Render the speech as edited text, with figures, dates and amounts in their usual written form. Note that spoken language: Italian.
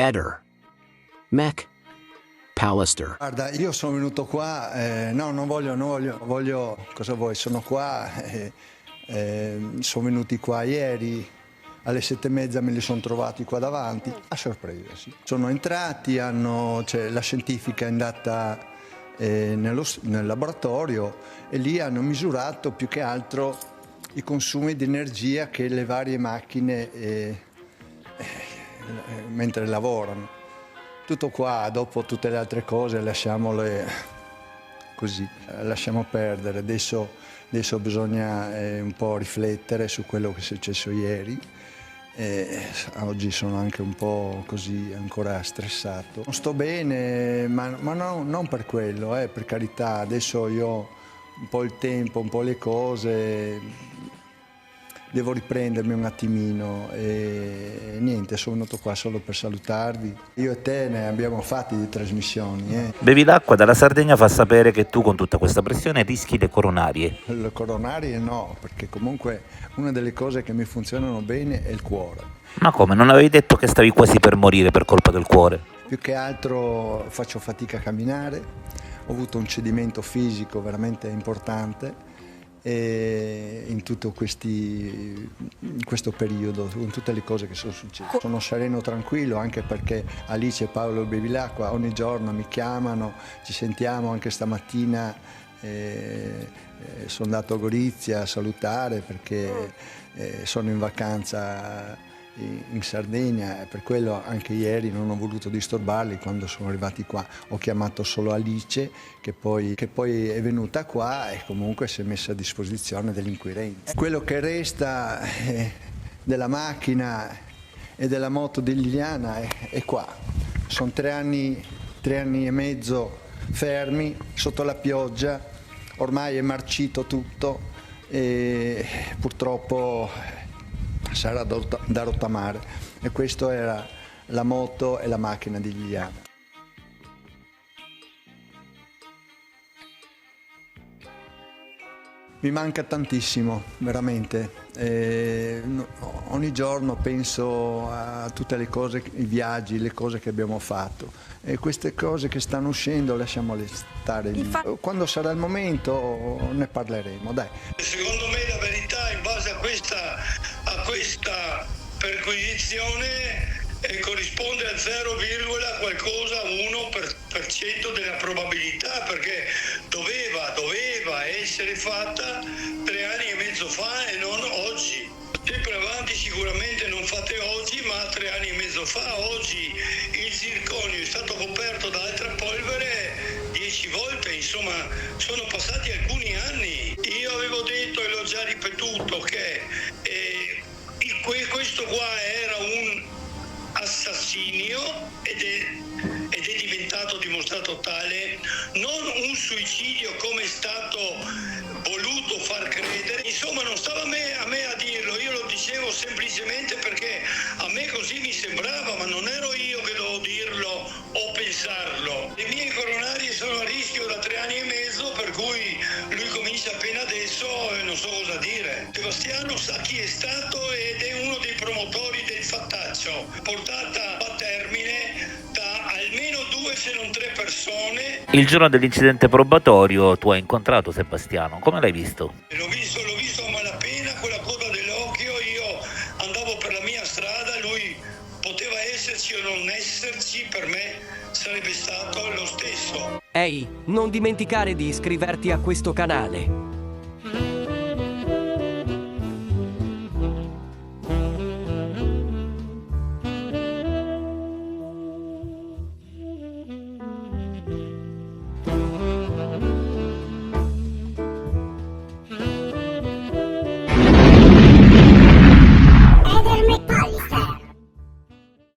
Eder, Mac, Pallister. Guarda, io sono venuto qua, no, non voglio, cosa vuoi? Sono qua, sono venuti qua ieri, alle 7:30 me li sono trovati qua davanti, a sorpresa, sì. Sono entrati, la scientifica è andata nel laboratorio e lì hanno misurato più che altro i consumi di energia che le varie macchine mentre lavorano. Tutto qua, dopo tutte le altre cose lasciamole così, lasciamo perdere. Adesso bisogna un po' riflettere su quello che è successo ieri. Oggi sono anche un po' così, ancora stressato. Non sto bene, ma no, non per quello, per carità. Adesso io ho un po' il tempo, un po' le cose. Devo riprendermi un attimino e niente, sono venuto qua solo per salutarvi. Io e te ne abbiamo fatti di trasmissioni. Bevi l'acqua dalla Sardegna fa sapere che tu con tutta questa pressione rischi le coronarie. Le coronarie no, perché comunque una delle cose che mi funzionano bene è il cuore. Ma come, non avevi detto che stavi quasi per morire per colpa del cuore? Più che altro faccio fatica a camminare, ho avuto un cedimento fisico veramente importante. E in tutto questo periodo, con tutte le cose che sono successe. Sono sereno, tranquillo, anche perché Alice e Paolo Bevilacqua ogni giorno mi chiamano, ci sentiamo. Anche stamattina sono andato a Gorizia a salutare perché sono in vacanza in Sardegna, e per quello anche ieri non ho voluto disturbarli quando sono arrivati qua. Ho chiamato solo Alice che poi è venuta qua e comunque si è messa a disposizione degli inquirenti. Quello che resta della macchina e della moto di Liliana è qua. Sono 3 anni e mezzo fermi sotto la pioggia, ormai è marcito tutto e purtroppo sarà da rottamare, e questa era la moto e la macchina di Liliana. Mi manca tantissimo, veramente. Ogni giorno penso a tutte le cose, i viaggi, le cose che abbiamo fatto, e queste cose che stanno uscendo lasciamole stare lì. Quando sarà il momento ne parleremo, dai. Secondo me la verità, in base a questa perquisizione, corrisponde al 0, qualcosa 1% della probabilità, perché doveva essere fatta 3 anni e mezzo fa e non oggi. Sempre avanti sicuramente non fate oggi, ma 3 anni e mezzo fa. Oggi il zirconio è stato coperto da altra polvere 10 volte, insomma sono passati alcuni anni. Io avevo detto e l'ho già ripetuto che questo qua era un assassinio ed è diventato dimostrato tale, non un suicidio come è stato voluto far credere. Insomma non stava a me a dirlo, io lo dicevo semplicemente perché a me così mi sembrava, ma non ero io che dovevo dirlo o pensarlo. Le mie coronarie sono a rischio da 3 anni e mezzo, per cui lui comincia appena adesso e non so cosa dire. Sebastiano sa chi è stato ed è uno dei promotori del fattaccio, portata a termine da almeno 2 se non 3 persone. Il giorno dell'incidente probatorio tu hai incontrato Sebastiano, come l'hai visto? L'ho visto a malapena, quella coda dell'occhio, io andavo per la mia strada, lui poteva esserci o non esserci, per me sarebbe stato lo stesso. Ehi, non dimenticare di iscriverti a questo canale.